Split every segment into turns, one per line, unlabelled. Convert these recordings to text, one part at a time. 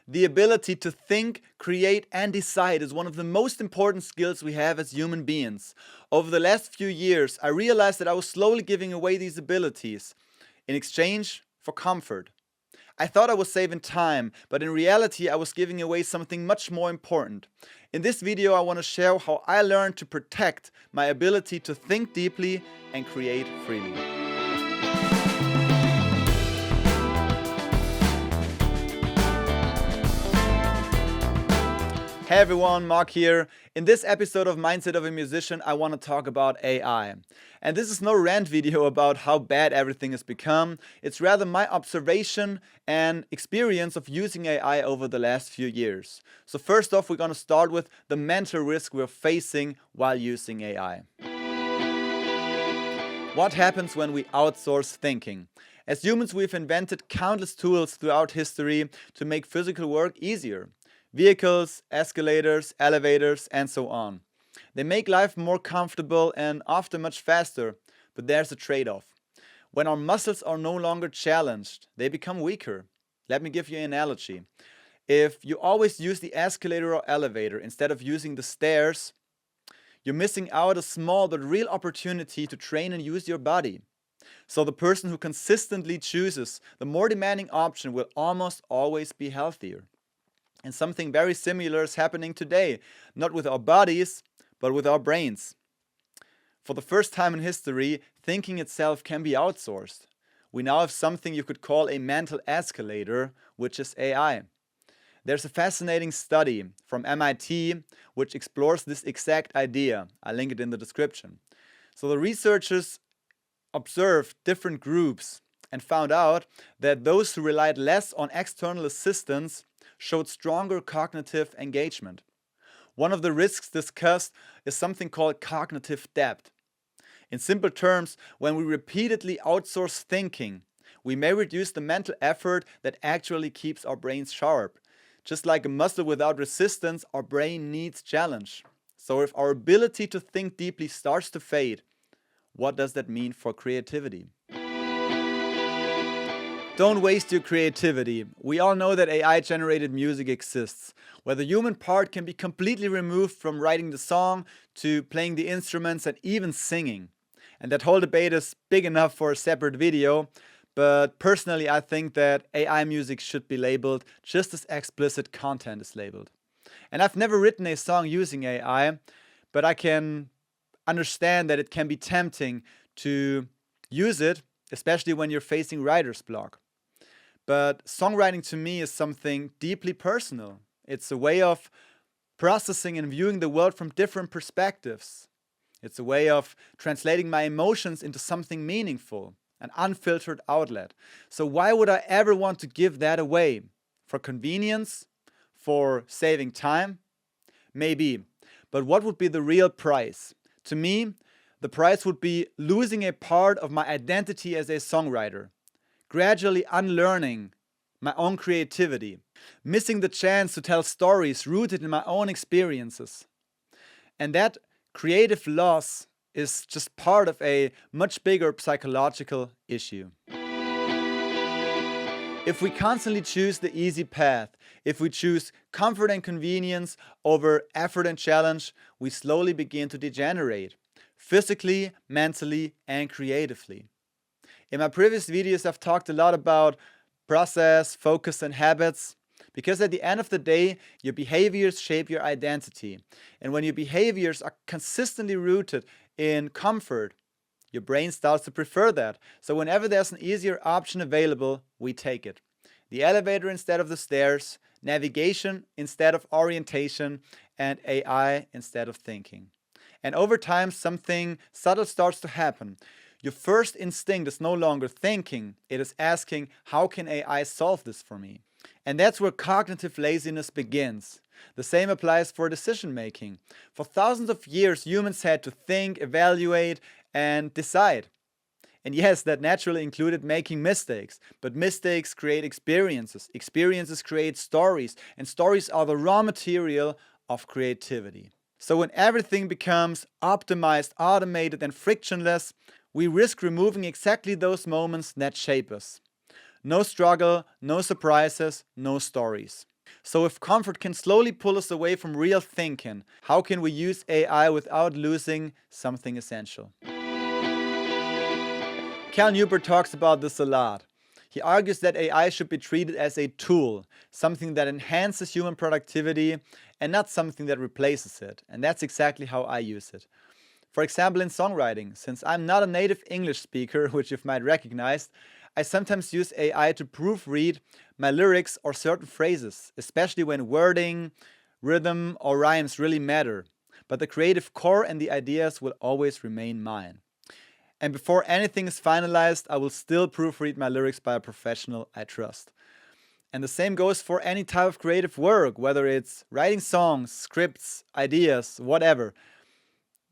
The ability to think, create, and decide is one of the most important skills we have as human beings. Over the last few years, I realized that I was slowly giving away these abilities in exchange for comfort. I thought I was saving time, but in reality, I was giving away something much more important. In this video, I want to share how I learned to protect my ability to think deeply and create freely. Hey everyone, Mark here. In this episode of Mindset of a Musician, I want to talk about AI. And this is no rant video about how bad everything has become. It's rather my observation and experience of using AI over the last few years. So first off, we're going to start with the mental risk we're facing while using AI. What happens when we outsource thinking? As humans, we've invented countless tools throughout history to make physical work easier. Vehicles, escalators, elevators, and so on. They make life more comfortable and often much faster, but there's a trade-off. When our muscles are no longer challenged, they become weaker. Let me give you an analogy. If you always use the escalator or elevator instead of using the stairs, you're missing out a small but real opportunity to train and use your body. So the person who consistently chooses the more demanding option will almost always be healthier. And something very similar is happening today, not with our bodies, but with our brains. For the first time in history, thinking itself can be outsourced. We now have something you could call a mental escalator, which is AI. There's a fascinating study from MIT which explores this exact idea. I'll link it in the description. So the researchers observed different groups and found out that those who relied less on external assistance showed stronger cognitive engagement. One of the risks discussed is something called cognitive debt. In simple terms, when we repeatedly outsource thinking, we may reduce the mental effort that actually keeps our brains sharp. Just like a muscle without resistance, our brain needs challenge. So if our ability to think deeply starts to fade, what does that mean for creativity? Don't waste your creativity. We all know that AI-generated music exists, where the human part can be completely removed from writing the song to playing the instruments and even singing. And that whole debate is big enough for a separate video, but personally I think that AI music should be labeled just as explicit content is labeled. And I've never written a song using AI, but I can understand that it can be tempting to use it, especially when you're facing writer's block. But songwriting to me is something deeply personal. It's a way of processing and viewing the world from different perspectives. It's a way of translating my emotions into something meaningful, an unfiltered outlet. So why would I ever want to give that away? For convenience? For saving time? Maybe. But what would be the real price? To me, the price would be losing a part of my identity as a songwriter. Gradually unlearning my own creativity, missing the chance to tell stories rooted in my own experiences. And that creative loss is just part of a much bigger psychological issue. If we constantly choose the easy path, if we choose comfort and convenience over effort and challenge, we slowly begin to degenerate, physically, mentally, and creatively. In my previous videos, I've talked a lot about process, focus, and habits, because at the end of the day, your behaviors shape your identity. And when your behaviors are consistently rooted in comfort, your brain starts to prefer that. So whenever there's an easier option available, we take it. The elevator instead of the stairs, navigation instead of orientation, and AI instead of thinking. And over time, something subtle starts to happen. Your first instinct is no longer thinking, it is asking, how can AI solve this for me? And that's where cognitive laziness begins. The same applies for decision making. For thousands of years, humans had to think, evaluate, and decide. And yes, that naturally included making mistakes, but mistakes create experiences. Experiences create stories, and stories are the raw material of creativity. So when everything becomes optimized, automated, and frictionless, we risk removing exactly those moments that shape us. No struggle, no surprises, no stories. So if comfort can slowly pull us away from real thinking, how can we use AI without losing something essential? Cal Newport talks about this a lot. He argues that AI should be treated as a tool, something that enhances human productivity and not something that replaces it. And that's exactly how I use it. For example, in songwriting, since I'm not a native English speaker, which you might recognize, I sometimes use AI to proofread my lyrics or certain phrases, especially when wording, rhythm, or rhymes really matter. But the creative core and the ideas will always remain mine. And before anything is finalized, I will still proofread my lyrics by a professional I trust. And the same goes for any type of creative work, whether it's writing songs, scripts, ideas, whatever.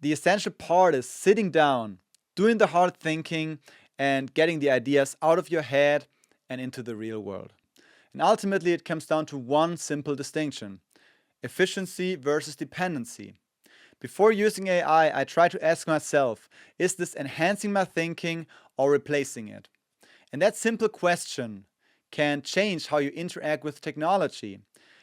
The essential part is sitting down, doing the hard thinking, and getting the ideas out of your head and into the real world. And ultimately, it comes down to one simple distinction: efficiency versus dependency. Before using AI, I try to ask myself, is this enhancing my thinking or replacing it? And that simple question can change how you interact with technology.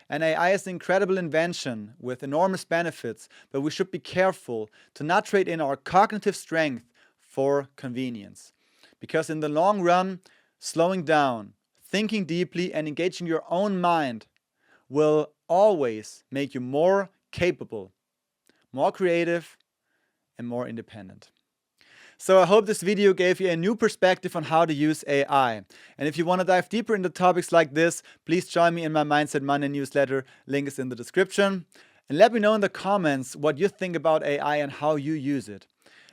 And AI is an incredible invention with enormous benefits, but we should be careful to not trade in our cognitive strength for convenience. Because in the long run, slowing down, thinking deeply, and engaging your own mind will always make you more capable, more creative, and more independent. So I hope this video gave you a new perspective on how to use AI. And if you want to dive deeper into topics like this, please join me in my Mindset Monday newsletter. Link is in the description. And let me know in the comments what you think about AI and how you use it.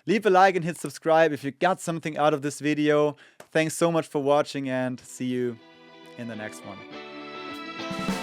Leave a like and hit subscribe if you got something out of this video. Thanks so much for watching, and see you in the next one.